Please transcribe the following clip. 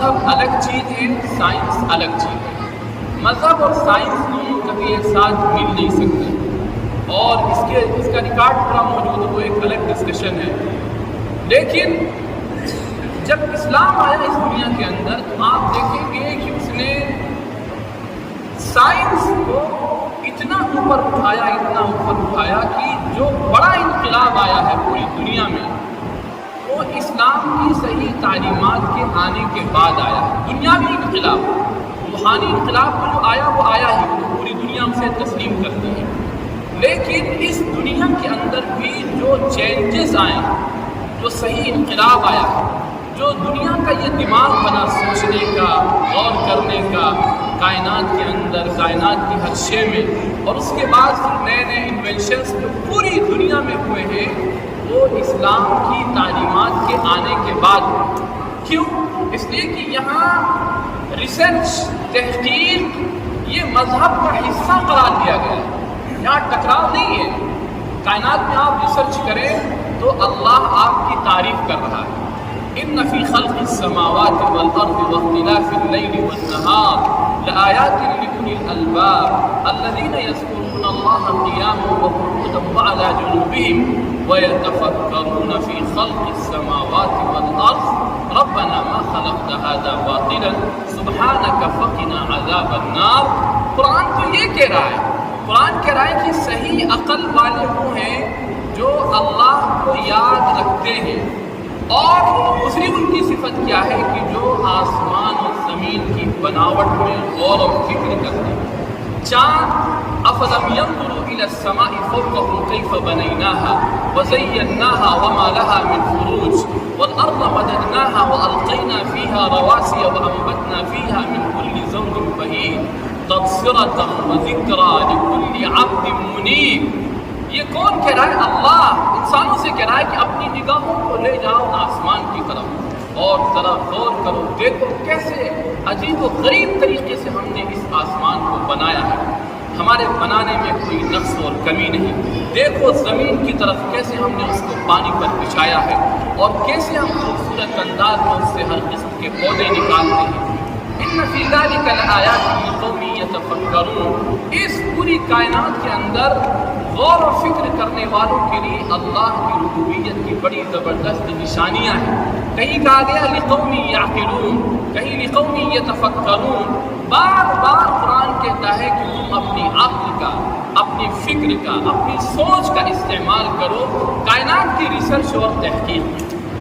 مذہب الگ چیز ہے، سائنس الگ چیز ہے۔ مذہب اور سائنس دونوں کبھی ایک ساتھ مل نہیں سکتے، اور اس کا ریکارڈ پورا موجود ہے، وہ ایک الگ ڈسکشن ہے۔ لیکن جب اسلام آیا اس دنیا کے اندر تو آپ دیکھیں گے کہ اس نے سائنس کو اتنا اوپر اٹھایا کہ جو بڑا انقلاب آیا ہے پوری دنیا میں وہ اسلام کی صحیح تعلیمات کے آنے کے بعد آیا ہے۔ دنیاوی انقلاب، روحانی انقلاب کو جو آیا وہ آیا ہی، وہ پوری دنیا اسے تسلیم کرتی ہے۔ لیکن اس دنیا کے اندر بھی جو چینجز آئے، جو صحیح انقلاب آیا، جو دنیا کا یہ دماغ بنا سوچنے کا، غور کرنے کا، کائنات کے اندر، کائنات کی ہر شے میں، اور اس کے بعد پھر نئے نئے انوینشنز جو پوری دنیا میں ہوئے ہیں وہ اسلام کی تعلیمات کے آنے کے بعد۔ کیوں؟ اس لیے کہ یہاں ریسرچ، تحقیق یہ مذہب کا حصہ قرار دیا گیا ہے، یہاں ٹکراؤ نہیں ہے۔ کائنات میں آپ ریسرچ کریں تو اللہ آپ کی تعریف کر رہا ہے۔ ان فی خلق السماوات والارض واختلاف اللیل والنہار لآیات لأولی الالباب الذین یذکرون اللہ قیاما وقعودا وعلی جنوبہم ویتفکرون فی خلق السماوات والارض ربنا ما خلقت هذا باطلا سبحانک فقنا عذاب النار۔ قرآن تو یہ کہہ رہا ہے، قرآن کہہ رہا ہے کہ صحیح عقل والے وہ ہیں جو اللہ کو یاد رکھتے ہیں، اور دوسری ان کی صفت کیا ہے کہ جو آسمان اور زمین کی بناوٹ میں غور و فکر کرتے ہیں۔ چاند، افلم ينظروا الى السماء فوقهم كيف بنيناها وزيناها وما لها من فروج والارض مددناها والقينا فيها رواسي وانبتنا فيها من كل زوج بهيج تبصرة وذكرى لكل عبد منيب۔ یہ کون کہہ رہا ہے؟ اللہ انسانوں سے کہہ رہا ہے کہ اپنی نگاہوں کو لے جاؤ آسمان کی طرف اور ذرا غور کرو، دیکھو کیسے عجیب و غریب طریقے سے ہم نے اس آسمان کو بنایا ہے، ہمارے بنانے میں کوئی نقص اور کمی نہیں۔ دیکھو زمین کی طرف کیسے ہم نے اس کو پانی پر بچھایا ہے، اور کیسے ہم خوبصورت انداز میں اس سے ہر قسم کے پودے نکالتے ہیں۔ ان فی ذلک لآیات لقوم یتفکرون۔ اس پوری کائنات کے اندر غور و فکر کرنے والوں کے لیے اللہ کی ربوبیت کی بڑی زبردست نشانیاں ہیں۔ کہیں کہا گیا لقوم یعقلون، کہیں لقوم یتفکرون۔ بار بار قرآن کہتا ہے کہ تم اپنی عقل کا، اپنی فکر کا، اپنی سوچ کا استعمال کرو کائنات کی ریسرچ اور تحقیق میں۔